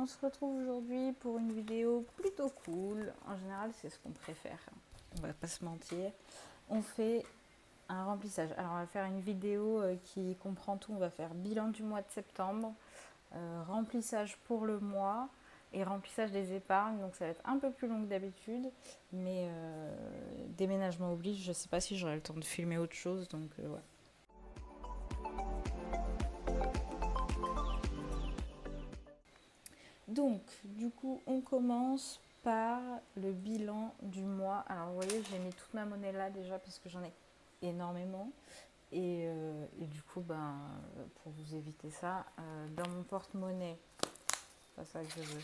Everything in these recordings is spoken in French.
on se retrouve aujourd'hui pour une vidéo plutôt cool. En général, c'est ce qu'on préfère. On va pas se mentir. On fait un remplissage. Alors, on va faire une vidéo qui comprend tout. On va faire bilan du mois de septembre, remplissage pour le mois et remplissage des épargnes. Donc, ça va être un peu plus long que d'habitude. Mais déménagement oblige. Je sais pas si j'aurai le temps de filmer autre chose. Donc, ouais. Donc, du coup, on commence par le bilan du mois. Alors, vous voyez, j'ai mis toute ma monnaie là déjà parce que j'en ai énormément. Et du coup, pour vous éviter ça, dans mon porte-monnaie, c'est pas ça que je veux.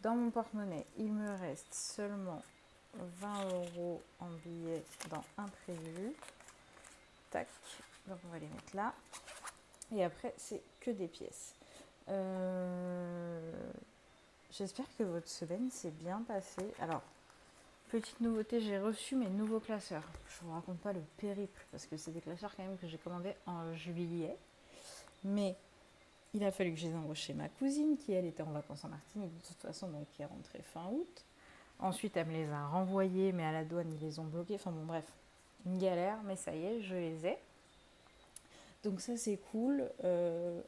Dans mon porte-monnaie, il me reste seulement 20 € en billets dans imprévu. Tac, donc on va les mettre là. Et après, c'est que des pièces. J'espère que votre semaine s'est bien passée. Alors, petite nouveauté, j'ai reçu mes nouveaux classeurs. Je vous raconte pas le périple, parce que c'est des classeurs quand même que j'ai commandés en juillet. Mais il a fallu que je les envoie chez ma cousine, qui elle était en vacances en Martinique de toute façon, donc qui est rentrée fin août. Ensuite, elle me les a renvoyés, mais à la douane, ils les ont bloqués. Enfin bon, bref, une galère, mais ça y est, je les ai. Donc ça, c'est cool.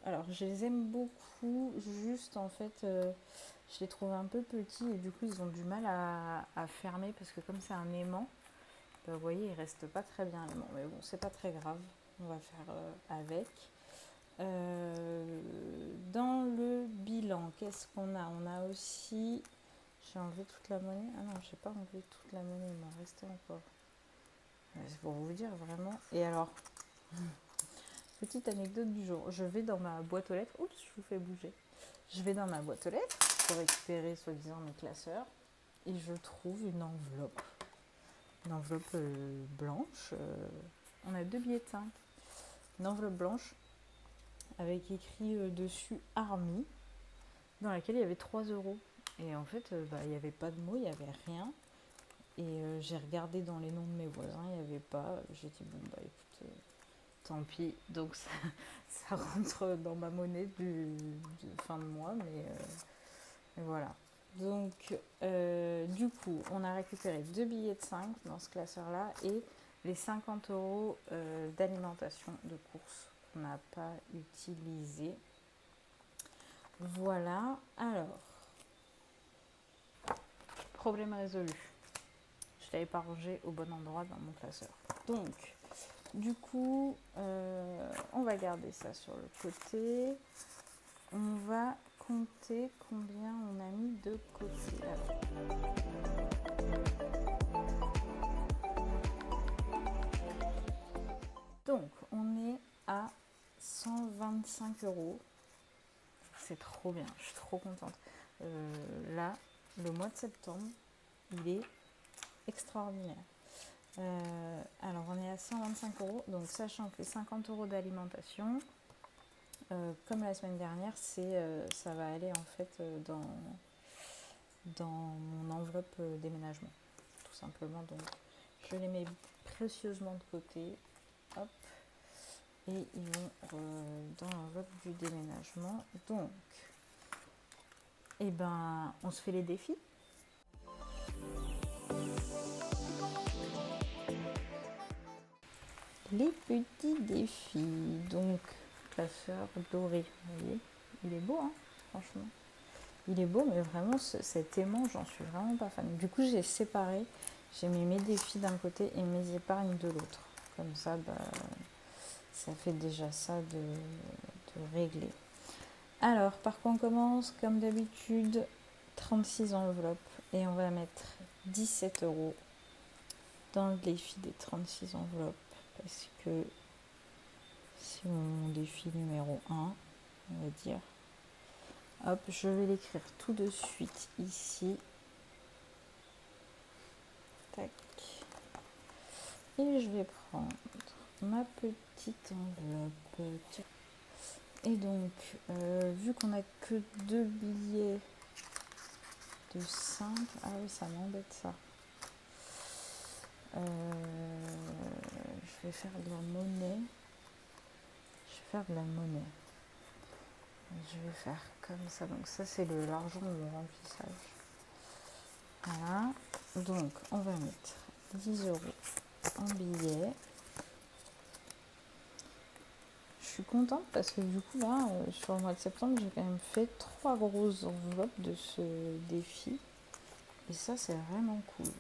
Alors, je les aime beaucoup, juste en fait, je les trouve un peu petits et du coup, ils ont du mal à fermer parce que comme c'est un aimant, vous voyez, il reste pas très bien l'aimant. Mais bon, c'est pas très grave, on va faire avec. Dans le bilan, qu'est-ce qu'on a? On a aussi... J'ai enlevé toute la monnaie. Ah non, j'ai pas enlevé toute la monnaie, il m'en restait encore. C'est pour vous dire vraiment. Et alors, petite anecdote du jour. Je vais dans ma boîte aux lettres. Oups, je vous fais bouger. Je vais dans ma boîte aux lettres pour récupérer soi-disant mes classeurs. Et je trouve une enveloppe. Une enveloppe blanche. On a 2 billets de 5. Une enveloppe blanche avec écrit dessus Army, dans laquelle il y avait 3 €. Et en fait, il n'y avait pas de mots, il n'y avait rien. Et j'ai regardé dans les noms de mes voisins, il n'y avait pas. J'ai dit, bon, écoute, tant pis. Donc, ça rentre dans ma monnaie de fin de mois, mais voilà. Donc, du coup, on a récupéré 2 billets de 5 dans ce classeur-là et les 50 € d'alimentation de course qu'on n'a pas utilisé. Voilà. Alors, problème résolu. Je ne l'avais pas rangé au bon endroit dans mon classeur. Donc, du coup, on va garder ça sur le côté. On va compter combien on a mis de côté. Donc, on est à 125 €. C'est trop bien, je suis trop contente. Là, le mois de septembre, il est extraordinaire. Alors, on est à 125 €, donc sachant que les 50 € d'alimentation, comme la semaine dernière, ça va aller en fait dans mon enveloppe déménagement, tout simplement. Donc, je les mets précieusement de côté, hop, et ils vont dans l'enveloppe du déménagement. Donc, on se fait les défis. Les petits défis. Donc, classeur doré, vous voyez, il est beau, hein, franchement. Il est beau, mais vraiment, cet aimant, j'en suis vraiment pas fan. Du coup, j'ai séparé. J'ai mis mes défis d'un côté et mes épargnes de l'autre. Comme ça, ça fait déjà ça de régler. Alors, par quoi on commence? Comme d'habitude, 36 enveloppes. Et on va mettre 17 € dans le défi des 36 enveloppes. Parce que c'est mon défi numéro 1, on va dire. Hop, je vais l'écrire tout de suite ici. Tac. Et je vais prendre ma petite enveloppe. Et donc, vu qu'on n'a que 2 billets de 5, ah oui, ça m'embête ça. Je vais faire de la monnaie. Je vais faire comme ça. Donc ça, c'est l'argent de mon remplissage. Voilà. Donc, on va mettre 10 € en billets. Je suis contente parce que du coup, là, sur le mois de septembre, j'ai quand même fait 3 grosses enveloppes de ce défi. Et ça, c'est vraiment cool.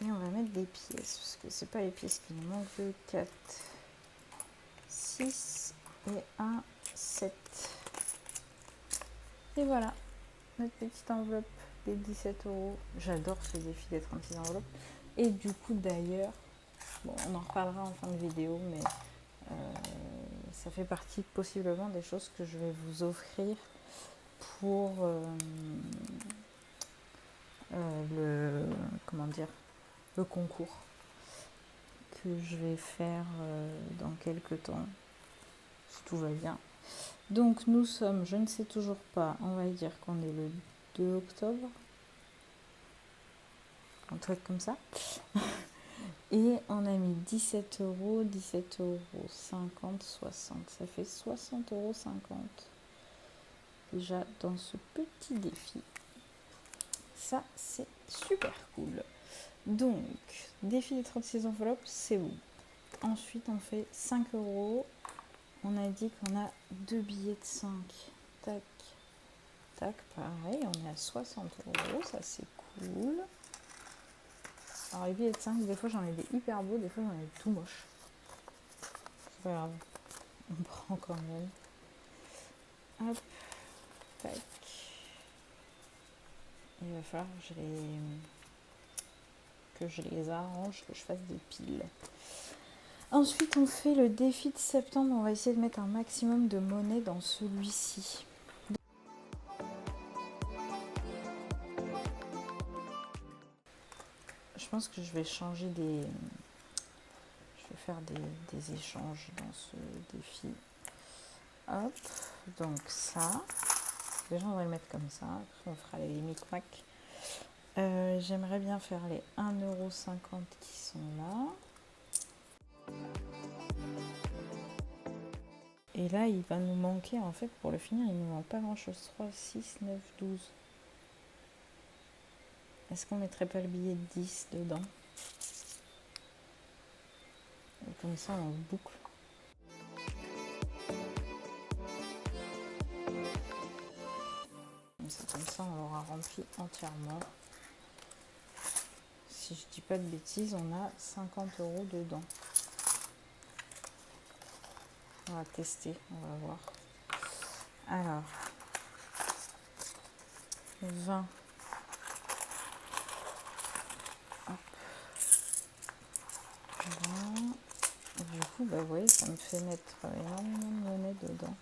Et on va mettre des pièces, parce que c'est pas les pièces qui nous manquent. 2, 4, 6 et 1, 7. Et voilà, notre petite enveloppe des 17 €. J'adore ce défi des 36 enveloppes. Et du coup, d'ailleurs, bon, on en reparlera en fin de vidéo, mais ça fait partie possiblement des choses que je vais vous offrir pour le concours que je vais faire dans quelques temps, si tout va bien. Donc nous sommes, je ne sais toujours pas, on va dire qu'on est le 2 octobre, un truc comme ça. Et on a mis 17 €, 17 €, 50, 60. Ça fait 60,50 € déjà dans ce petit défi. Ça, c'est super cool. Donc, défi des 36 enveloppes, c'est bon. Ensuite, on fait 5 €. On a dit qu'on a 2 billets de 5. Tac, tac, pareil, on est à 60 €. Ça, c'est cool. Alors, les billets de 5, des fois, j'en ai des hyper beaux, des fois, j'en ai des tout moches. C'est pas grave. On prend quand même. Hop, tac. Il va falloir que je les arrange, que je fasse des piles. Ensuite, on fait le défi de septembre. On va essayer de mettre un maximum de monnaie dans celui-ci. Je pense que je vais changer je vais faire des échanges dans ce défi. Hop, donc ça. Déjà, on va le mettre comme ça. Après, on fera les micmacs. J'aimerais bien faire les 1,50 € qui sont là. Et là, il va nous manquer, en fait, pour le finir, il ne nous manque pas grand-chose. 3, 6, 9, 12. Est-ce qu'on mettrait pas le billet de 10 dedans? Et comme ça, on boucle. Comme ça, on l'aura rempli entièrement. Si je dis pas de bêtises, on a 50 € dedans. On va tester, on va voir. Alors, 20. Hop. 20. Du coup, bah, vous voyez, ça me fait mettre énormément de monnaie dedans.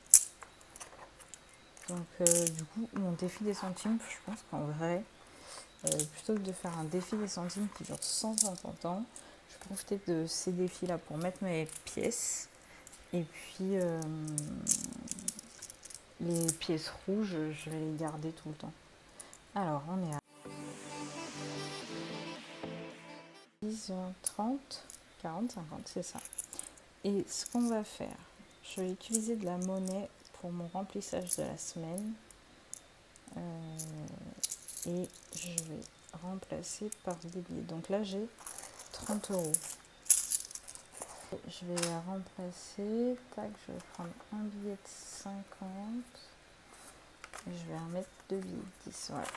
Donc, du coup, mon défi des centimes, je pense qu'en vrai, plutôt que de faire un défi des centimes qui dure 150 ans, je vais profiter de ces défis-là pour mettre mes pièces. Et puis, les pièces rouges, je vais les garder tout le temps. Alors, on est à 10, 20, 30, 40, 50, c'est ça. Et ce qu'on va faire, je vais utiliser de la monnaie pour mon remplissage de la semaine. Et je vais remplacer par des billets. Donc là, j'ai 30 €. Je vais la remplacer. Tac, je vais prendre un billet de 50. Et je vais remettre 2 billets de 10. Voilà.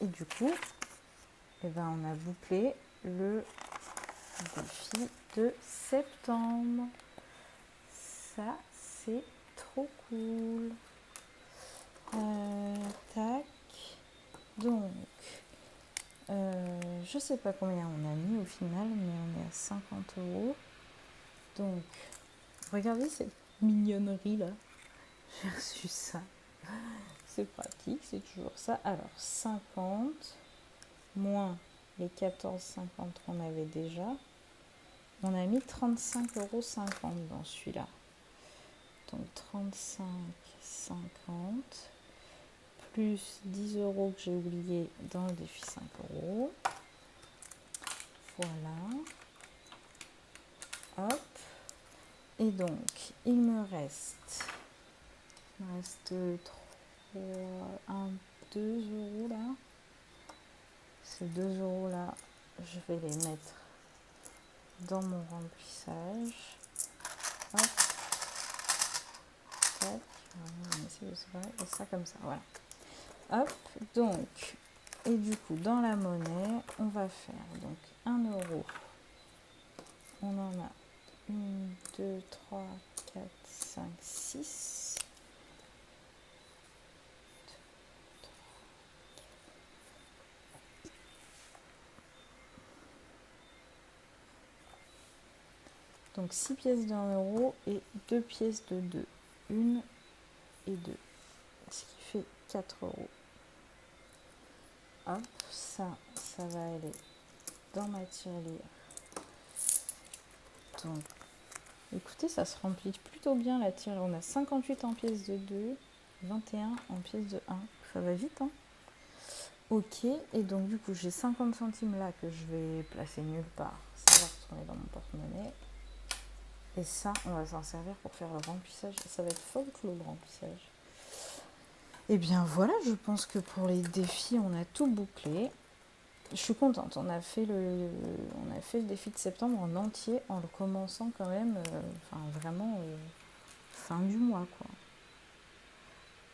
Et du coup, eh ben, on a bouclé le défi de septembre. Ça, c'est trop cool. Tac. Donc, je sais pas combien on a mis au final, mais on est à 50 €. Donc, regardez cette mignonnerie là. J'ai reçu ça. C'est pratique, c'est toujours ça. Alors, 50 moins les 14,50 qu'on avait déjà. On a mis 35,50 € dans celui-là. Donc 35,50 plus 10 € que j'ai oublié dans le défi 5 €. Voilà. Hop. Et donc, il me reste reste 2 euros là. Ces 2 euros là, je vais les mettre dans mon remplissage. Hop. Tac. On va essayer de séparer. Et ça comme ça, voilà. Hop, donc, et du coup, dans la monnaie, on va faire donc 1 euro. On en a 1, 2, 3, 4, 5, 6. Donc 6 pièces de 1 euro et 2 pièces de 2. 1 et 2. Ce qui fait 4 euros. Hop, ça va aller dans ma tirelire. Donc, écoutez, ça se remplit plutôt bien la tirelire. On a 58 en pièces de 2, 21 en pièces de 1. Ça va vite, hein? Ok, et donc du coup, j'ai 50 centimes là que je vais placer nulle part. Ça va retourner dans mon porte-monnaie. Et ça, on va s'en servir pour faire le remplissage. Ça va être folklore le remplissage. Et bien voilà, je pense que pour les défis, on a tout bouclé. Je suis contente, on a fait le défi de septembre en entier en le commençant quand même, vraiment fin du mois quoi.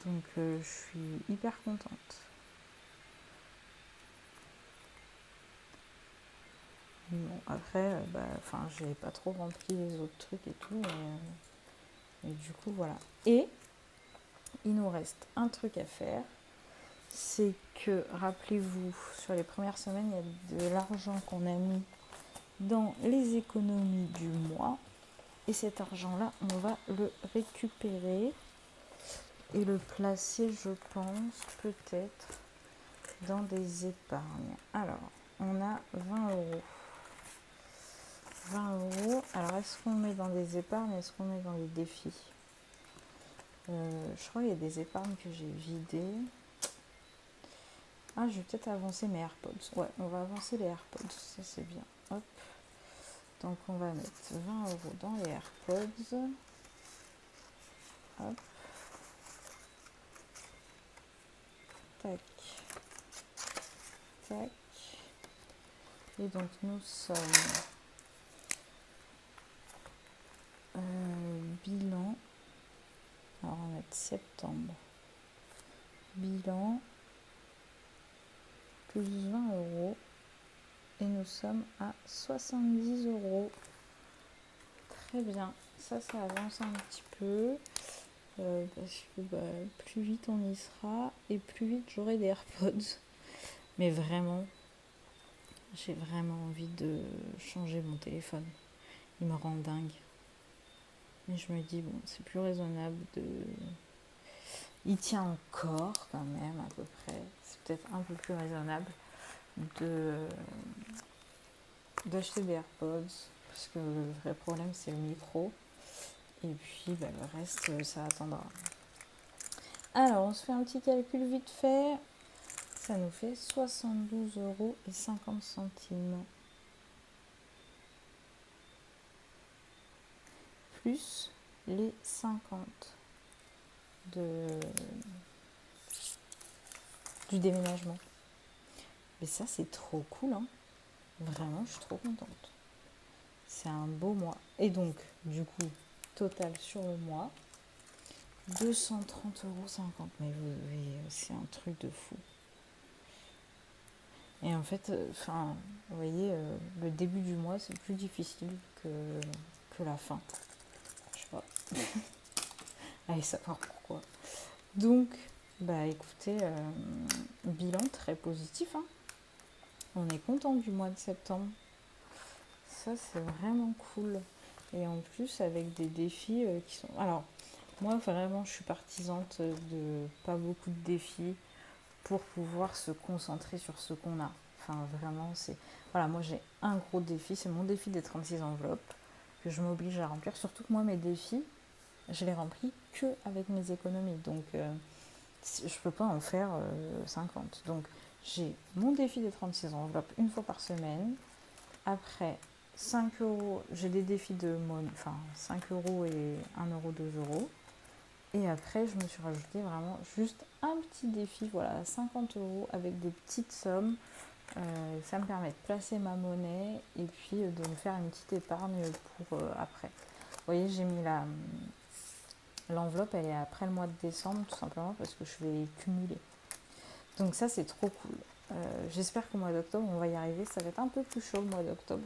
Donc je suis hyper contente. Bon, après, j'ai pas trop rempli les autres trucs et tout, mais du coup voilà. Et il nous reste un truc à faire, c'est que, rappelez-vous, sur les premières semaines, il y a de l'argent qu'on a mis dans les économies du mois. Et cet argent-là, on va le récupérer et le placer, je pense, peut-être dans des épargnes. Alors, on a 20 euros. 20 euros. Alors, est-ce qu'on met dans des épargnes? Est-ce qu'on met dans des défis? Je crois qu'il y a des épargnes que j'ai vidées. Ah, je vais peut-être avancer mes AirPods. Ouais, on va avancer les AirPods. Ça, c'est bien. Hop. Donc, on va mettre 20 euros dans les AirPods. Hop. Tac. Tac. Et donc, nous sommes... bilan. Alors, on va mettre septembre. Bilan. Plus 20 euros. Et nous sommes à 70 euros. Très bien. Ça avance un petit peu. Parce que plus vite on y sera et plus vite j'aurai des AirPods. Mais vraiment, j'ai vraiment envie de changer mon téléphone. Il me rend dingue. Et je me dis, bon, c'est plus raisonnable de... Il tient encore quand même à peu près. C'est peut-être un peu plus raisonnable d'acheter des AirPods. Parce que le vrai problème, c'est le micro. Et puis, le reste, ça attendra. Alors, on se fait un petit calcul vite fait. Ça nous fait 72 euros et 50 centimes. Plus les 50 du déménagement. Mais ça, c'est trop cool, hein. Vraiment, je suis trop contente. C'est un beau mois. Et donc, du coup, total sur le mois, 230,50 euros. Mais c'est un truc de fou. Et en fait, vous voyez, le début du mois, c'est plus difficile que la fin. Je sais pas. Allez savoir pourquoi. Donc, écoutez, bilan très positif, hein. On est content du mois de septembre. Ça, c'est vraiment cool. Et en plus, avec des défis qui sont... Alors, moi, vraiment, je suis partisante de pas beaucoup de défis pour pouvoir se concentrer sur ce qu'on a. Enfin, vraiment, c'est... Voilà, moi, j'ai un gros défi. C'est mon défi des 36 enveloppes que je m'oblige à remplir. Surtout que moi, mes défis, je les remplis que avec mes économies. Donc, je ne peux pas en faire 50. Donc, j'ai mon défi des 36 enveloppes une fois par semaine. Après, 5 euros, j'ai des défis de 5 euros et 1 euro, 2 euros. Et après, je me suis rajouté vraiment juste un petit défi, voilà, 50 € avec des petites sommes. Ça me permet de placer ma monnaie et puis de me faire une petite épargne pour après. Vous voyez, j'ai mis l'enveloppe, elle est après le mois de décembre, tout simplement parce que je vais cumuler. Donc ça, c'est trop cool. J'espère qu'au mois d'octobre, on va y arriver. Ça va être un peu plus chaud le mois d'octobre,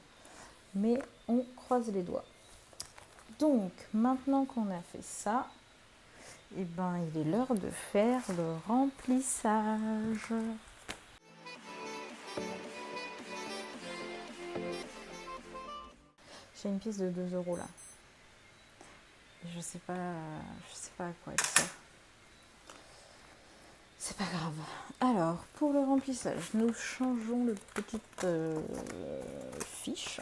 mais on croise les doigts. Donc, maintenant qu'on a fait ça, eh ben, il est l'heure de faire le remplissage. J'ai une pièce de 2 € là. Je sais pas à quoi elle sert. C'est pas grave. Alors, pour le remplissage, nous changeons de petite fiche.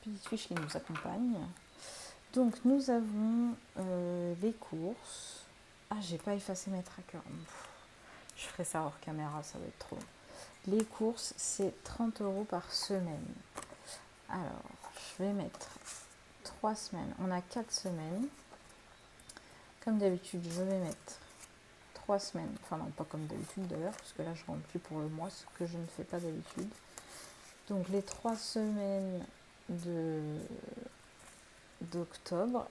Petite fiche qui nous accompagne. Donc, nous avons les courses. Ah, j'ai pas effacé mes trackers. Je ferai ça hors caméra, ça va être trop long. Les courses, c'est 30 € par semaine. Alors, je vais mettre 3 semaines. On a 4 semaines. Comme d'habitude, je vais mettre 3 semaines. Enfin non, pas comme d'habitude d'ailleurs, parce que là, je remplis pour le mois, ce que je ne fais pas d'habitude. Donc, les 3 semaines d'octobre.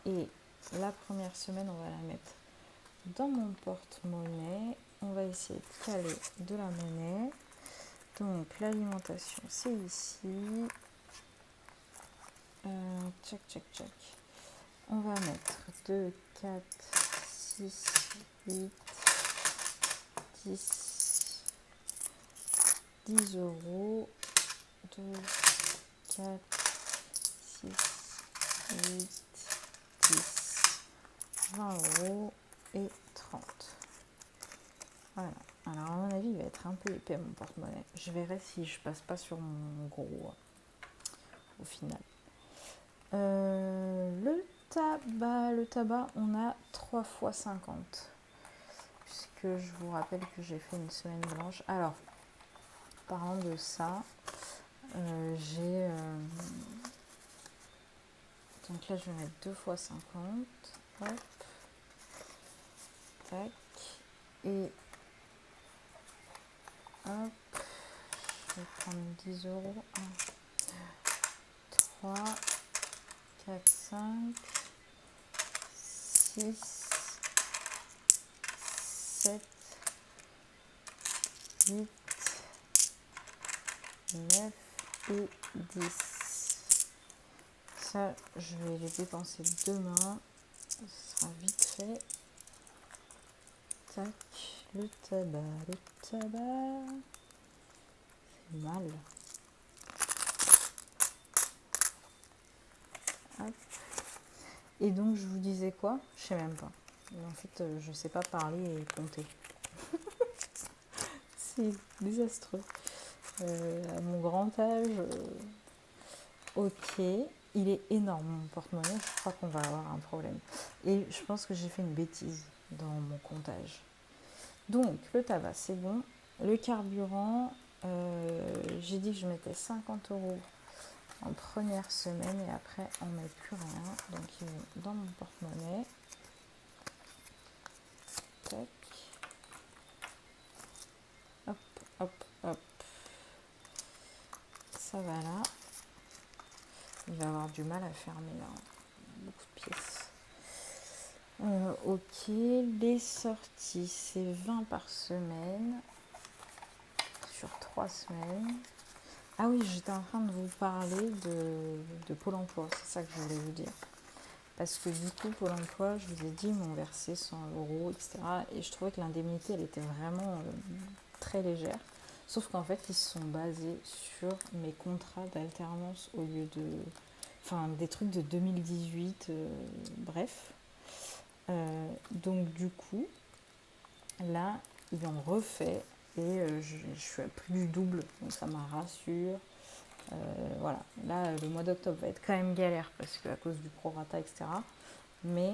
Et la première semaine, on va la mettre dans mon porte-monnaie. On va essayer de caler de la monnaie. Donc, l'alimentation, c'est ici. Tchac, tchac, tchac. On va mettre 2, 4, 6, 8, 10, 10 €. 2, 4, 6, 8, 10, 20 € et 30. Voilà. Alors, à mon avis, il va être un peu épais mon porte-monnaie. Je verrai si je passe pas sur mon gros au final. Le tabac, on a 3 fois 50. Puisque je vous rappelle que j'ai fait une semaine blanche. Alors, parlant de ça, j'ai... donc là, je vais mettre 2 fois 50. Hop. Tac. Et... hop. Je vais prendre 10 €. 1, 3, 4, 5, 6, 7, 8, 9 et 10. Ça, je vais les dépenser demain. Ce sera vite fait. Tac, le tabac. C'est mal. Hop. Et donc, je vous disais quoi? Je sais même pas. En fait, je sais pas parler et compter. C'est désastreux. À mon grand âge, ok, il est énorme mon porte-monnaie, je crois qu'on va avoir un problème. Et je pense que j'ai fait une bêtise dans mon comptage. Donc, le tabac, c'est bon. Le carburant, j'ai dit que je mettais 50 € en première semaine et après, on ne met plus rien. Donc, il est dans mon porte-monnaie. Tac. Hop, hop, hop. Ça va là. Il va avoir du mal à fermer là. Beaucoup de pièces. Ok, les sorties, c'est 20 par semaine. Sur 3 semaines. Ah oui, j'étais en train de vous parler de Pôle emploi. C'est ça que je voulais vous dire. Parce que du coup, Pôle emploi, je vous ai dit, ils m'ont versé 100 €, etc. Et je trouvais que l'indemnité, elle était vraiment très légère. Sauf qu'en fait, ils se sont basés sur mes contrats d'alternance au lieu de... Enfin, des trucs de 2018, bref. Donc du coup, là, ils ont refait et je suis à plus du double. Donc ça m'a rassure. Voilà. Là, le mois d'octobre va être quand même galère parce qu'à cause du prorata, etc. Mais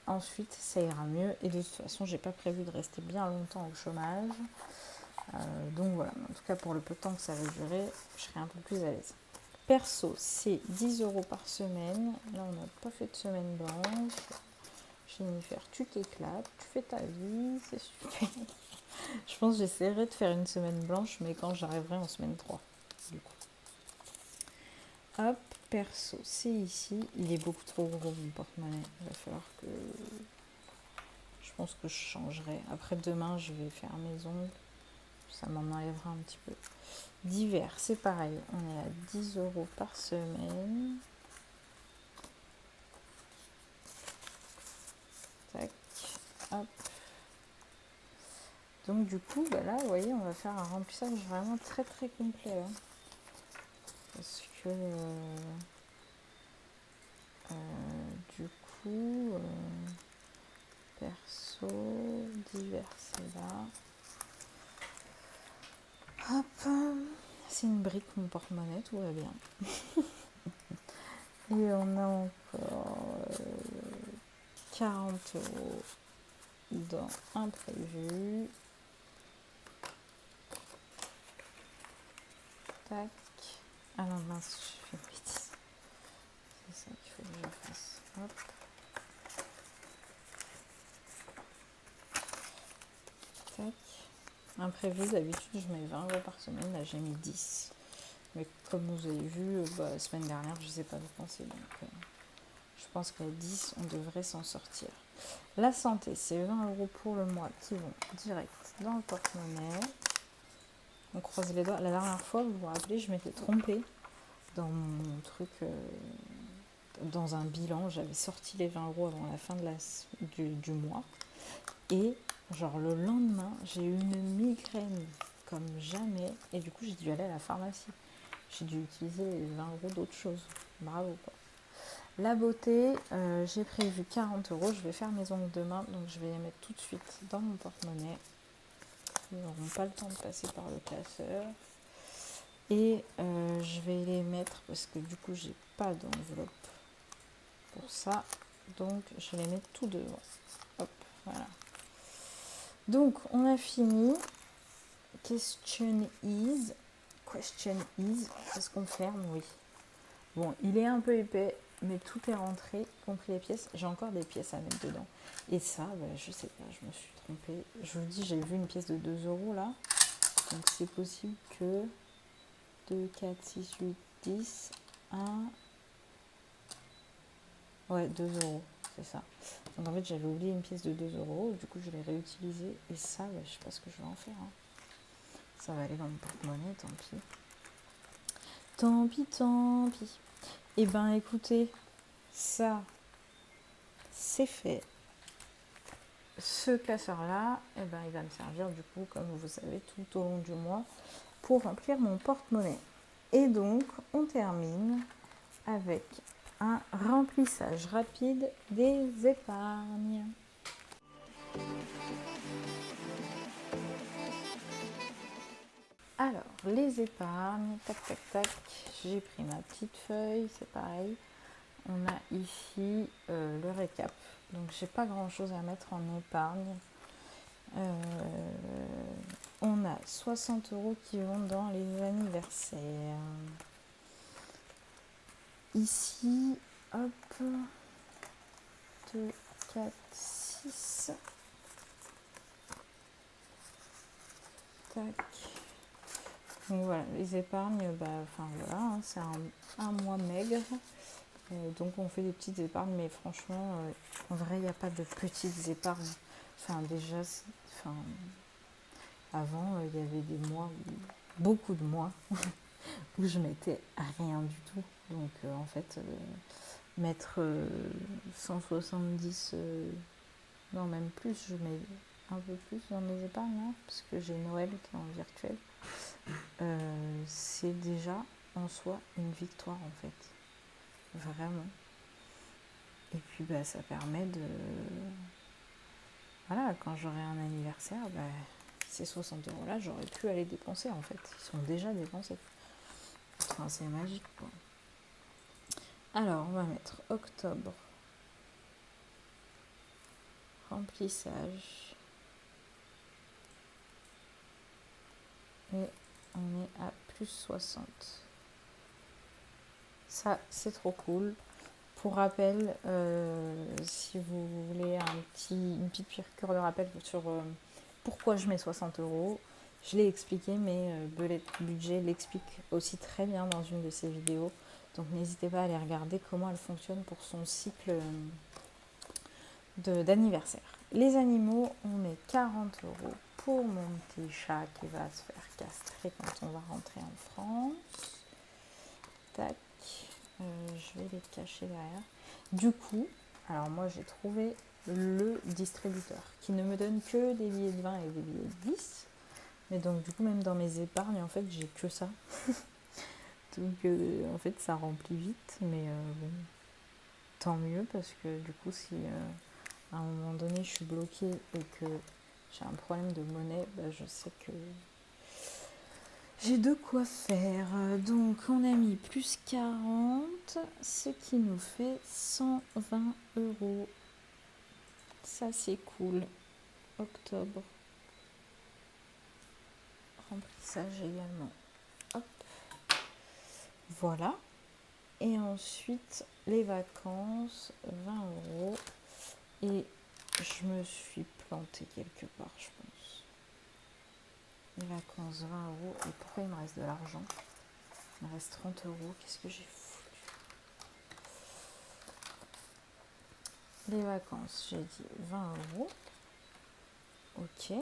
ensuite, ça ira mieux. Et de toute façon, j'ai pas prévu de rester bien longtemps au chômage. Donc voilà, en tout cas pour le peu de temps que ça va durer, je serai un peu plus à l'aise. Perso, c'est 10 € par semaine. Là, on n'a pas fait de semaine blanche. Jennifer, tu t'éclates, tu fais ta vie, c'est super. Je pense que j'essaierai de faire une semaine blanche, mais quand j'arriverai en semaine 3, du coup. Hop, perso, c'est ici. Il est beaucoup trop gros, mon porte-monnaie. Il va falloir que... Je pense que je changerai. Après, demain, je vais faire mes ongles. Ça m'en enlèvera un petit peu. Divers, c'est pareil. On est à 10 € par semaine. Tac, hop. Donc du coup, bah là, vous voyez, on va faire un remplissage vraiment très très complet. Hein. Parce que du coup, perso, divers, c'est là. Hop, c'est une brique, mon porte-monnaie, tout va bien. Et on a encore 40 € dans imprévu. Tac. Ah non, mince, je fais une bêtise. C'est ça qu'il faut que je fasse. Hop. Tac. Imprévu, d'habitude, je mets 20 € par semaine. Là, j'ai mis 10. Mais comme vous avez vu, la semaine dernière, je ne sais pas dépenser. Donc, je pense qu'à 10, on devrait s'en sortir. La santé, c'est 20 € pour le mois qui vont direct dans le porte-monnaie. On croise les doigts. La dernière fois, vous vous rappelez, je m'étais trompée dans mon truc, dans un bilan. J'avais sorti les 20 € avant la fin du mois. Et genre le lendemain, j'ai eu une migraine comme jamais. Et du coup, j'ai dû aller à la pharmacie. J'ai dû utiliser les 20 € d'autre chose. Bravo, quoi. La beauté, j'ai prévu 40 €. Je vais faire mes ongles demain, donc je vais les mettre tout de suite dans mon porte-monnaie. Ils n'auront pas le temps de passer par le classeur. Et je vais les mettre parce que du coup, j'ai pas d'enveloppe pour ça. Donc, je vais les mettre tout devant. Hop, voilà. Donc, on a fini. Question is. Est-ce qu'on ferme? Oui. Bon, il est un peu épais, mais tout est rentré, y compris les pièces. J'ai encore des pièces à mettre dedans. Et ça, je sais pas, je me suis trompée. Je vous dis, j'ai vu une pièce de 2 € là. Donc, c'est possible que 2, 4, 6, 8, 10, 1... Ouais, 2 €, c'est ça. Donc en fait, j'avais oublié une pièce de 2 €, du coup, je l'ai réutilisée. Et ça, je sais pas ce que je vais en faire. Hein. Ça va aller dans mon porte-monnaie, tant pis. Tant pis, tant pis. Eh ben, écoutez, ça, c'est fait. Ce classeur-là, eh ben, il va me servir, du coup, comme vous savez, tout au long du mois, pour remplir mon porte-monnaie. Et donc, on termine avec un remplissage rapide des épargnes. Alors, les épargnes, tac, tac, tac, j'ai pris ma petite feuille, c'est pareil. On a ici le récap. Donc, j'ai pas grand-chose à mettre en épargne. On a 60 € qui vont dans les anniversaires. Ici, hop, 2, 4, 6. Tac. Donc voilà, les épargnes, voilà, hein, c'est un mois maigre. Donc on fait des petites épargnes, mais franchement, en vrai, il n'y a pas de petites épargnes. Enfin, déjà, avant, il y avait des mois, beaucoup de mois, où je mettais rien du tout. Donc en fait, mettre 170, non même plus, je mets un peu plus dans mes épargnes, hein, parce que j'ai Noël qui est en virtuel. C'est déjà en soi une victoire en fait, vraiment. Et puis ça permet de... Voilà, quand j'aurai un anniversaire, ces 60 € là, j'aurais pu aller dépenser en fait. Ils sont déjà dépensés. Enfin, c'est magique quoi. Alors, on va mettre octobre. Remplissage. Et on est à plus 60. Ça, c'est trop cool. Pour rappel, si vous voulez une petite piqûre de rappel sur pourquoi je mets 60 €, je l'ai expliqué, mais Belette Budget l'explique aussi très bien dans une de ses vidéos. Donc n'hésitez pas à aller regarder comment elle fonctionne pour son cycle d'anniversaire. Les animaux, on met 40 € pour mon petit chat qui va se faire castrer quand on va rentrer en France. Tac, je vais les cacher derrière. Du coup, alors moi j'ai trouvé le distributeur qui ne me donne que des billets de 20 et des billets de 10. Mais donc du coup même dans mes épargnes en fait j'ai que ça. Donc en fait ça remplit vite, mais bon, tant mieux parce que du coup si à un moment donné je suis bloquée et que j'ai un problème de monnaie, bah, je sais que j'ai de quoi faire. Donc on a mis plus 40, ce qui nous fait 120 €. Ça c'est cool. Octobre. Remplissage également. Hop. Voilà. Et ensuite les vacances, 20 €. Et je me suis plantée quelque part, je pense. Les vacances, 20 €. Et pourquoi il me reste de l'argent? Il me reste 30 €. Qu'est-ce que j'ai foutu? Les vacances, j'ai dit 20 €. Ok.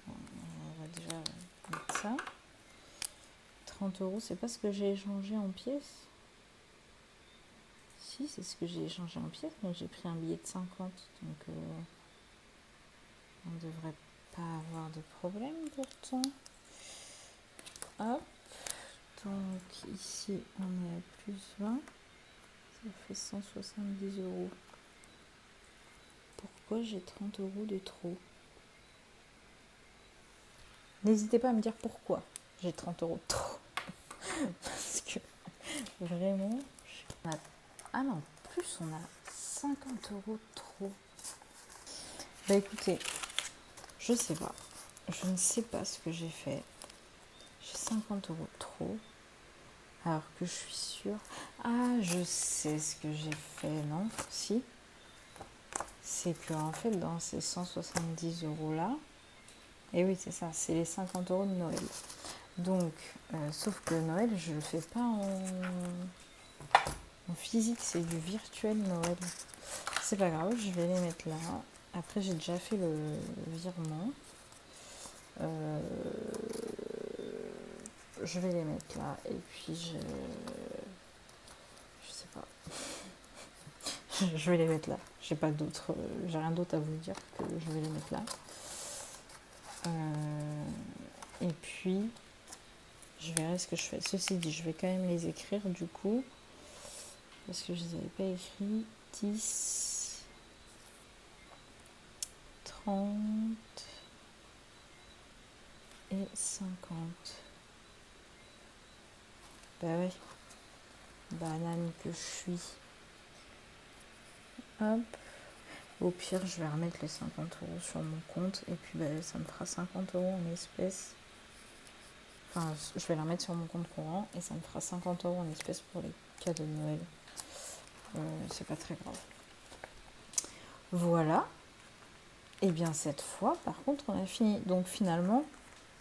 On va déjà mettre ça. 30 €, c'est pas ce que j'ai échangé en pièces? Si, c'est ce que j'ai échangé en pièces, mais j'ai pris un billet de 50. Donc on ne devrait pas avoir de problème pourtant. Hop. Donc ici on est à plus 20. Ça fait 170 €. Pourquoi j'ai 30 € de trop? N'hésitez pas à me dire pourquoi j'ai 30 € de trop. Parce que vraiment, ah non, plus on a 50 € de trop. Bah écoutez, je sais pas. Je ne sais pas ce que j'ai fait. J'ai 50 € de trop. Alors que je suis sûre. Ah, je sais ce que j'ai fait, non? Si. C'est que en fait, dans ces 170 € là, et oui, c'est ça, c'est les 50 € de Noël. Donc, sauf que Noël, je le fais pas en physique, c'est du virtuel Noël. C'est pas grave, je vais les mettre là. Après, j'ai déjà fait le virement. Je vais les mettre là. Et puis, je sais pas. Je vais les mettre là. J'ai rien d'autre à vous dire que je vais les mettre là. Et puis, je verrai ce que je fais. Ceci dit, je vais quand même les écrire du coup. Parce que je ne les avais pas écrits. 10, 30 et 50. Bah ouais. Banane que je suis. Hop. Au pire, je vais remettre les 50 € sur mon compte. Et puis, bah, ça me fera 50 € en espèces. Enfin, je vais la remettre sur mon compte courant. Et ça me fera 50 € en espèces pour les cadeaux de Noël. C'est pas très grave. Voilà. Et bien cette fois, par contre, on a fini. Donc finalement,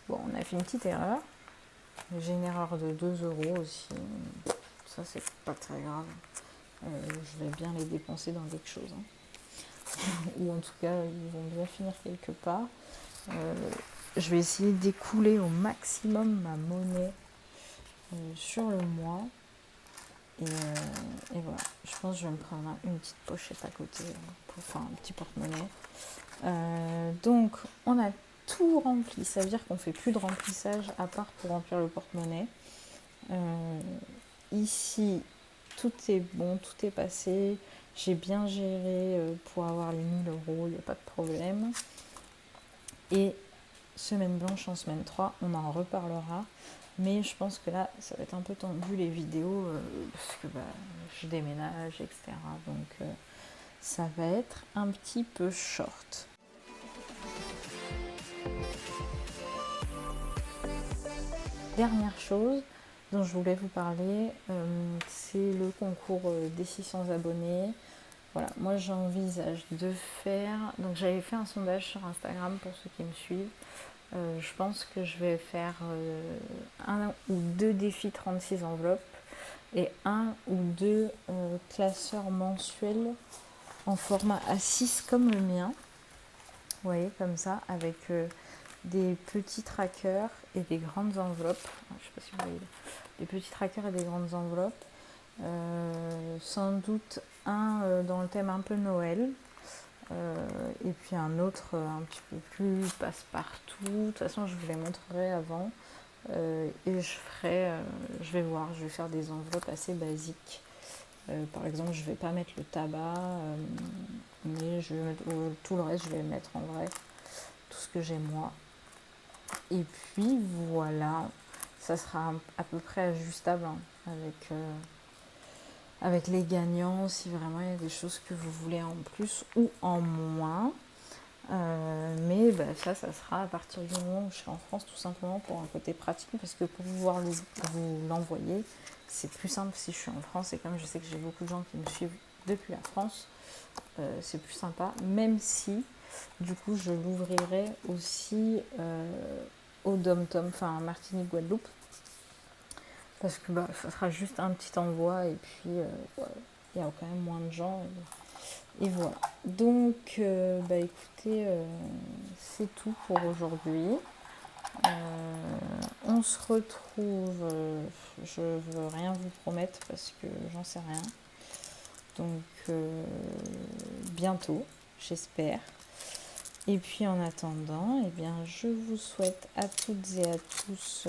bon, on a fait une petite erreur. J'ai une erreur de 2 € aussi. Ça, c'est pas très grave. Je vais bien les dépenser dans quelque chose. Ou en tout cas, ils vont bien finir quelque part. Je vais essayer d'écouler au maximum ma monnaie sur le mois. Et voilà, je pense que je vais me prendre une petite pochette à côté pour faire un petit porte-monnaie. Donc, on a tout rempli. Ça veut dire qu'on ne fait plus de remplissage à part pour remplir le porte-monnaie. Ici, tout est bon, tout est passé. J'ai bien géré pour avoir les 1000 €, il n'y a pas de problème. Et semaine blanche en semaine 3, on en reparlera. Mais je pense que là, ça va être un peu tendu les vidéos parce que je déménage, etc. Donc ça va être un petit peu short. Dernière chose, dont je voulais vous parler, c'est le concours des 600 abonnés. Voilà, moi j'envisage de faire, donc j'avais fait un sondage sur Instagram pour ceux qui me suivent. Je pense que je vais faire un ou deux défis 36 enveloppes et un ou deux classeurs mensuels en format A6 comme le mien. Vous voyez, comme ça, avec des petits trackers et des grandes enveloppes. Je ne sais pas si vous voyez, des petits trackers et des grandes enveloppes. Sans doute un dans le thème un peu Noël. Et puis un autre un petit peu plus passe-partout. De toute façon, je vous les montrerai avant. Et je vais voir, je vais faire des enveloppes assez basiques. Par exemple, je ne vais pas mettre le tabac, mais tout le reste, je vais mettre en vrai, tout ce que j'ai moi. Et puis voilà, ça sera à peu près ajustable hein, avec les gagnants, si vraiment il y a des choses que vous voulez en plus ou en moins. Mais ça sera à partir du moment où je serai en France, tout simplement pour un côté pratique, parce que pour pouvoir vous l'envoyer, c'est plus simple si je suis en France, et comme je sais que j'ai beaucoup de gens qui me suivent depuis la France, c'est plus sympa, même si du coup je l'ouvrirai aussi au Dom-Tom, enfin Martinique, Guadeloupe, parce que ça sera juste un petit envoi, et puis il y a quand même moins de gens. Et voilà. Donc, écoutez, c'est tout pour aujourd'hui. On se retrouve, je ne veux rien vous promettre parce que j'en sais rien. Donc, bientôt, j'espère. Et puis en attendant, eh bien, je vous souhaite à toutes et à tous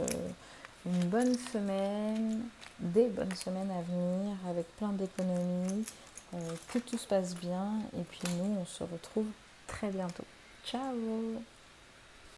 une bonne semaine, des bonnes semaines à venir avec plein d'économies, que tout se passe bien. Et puis nous, on se retrouve très bientôt. Ciao!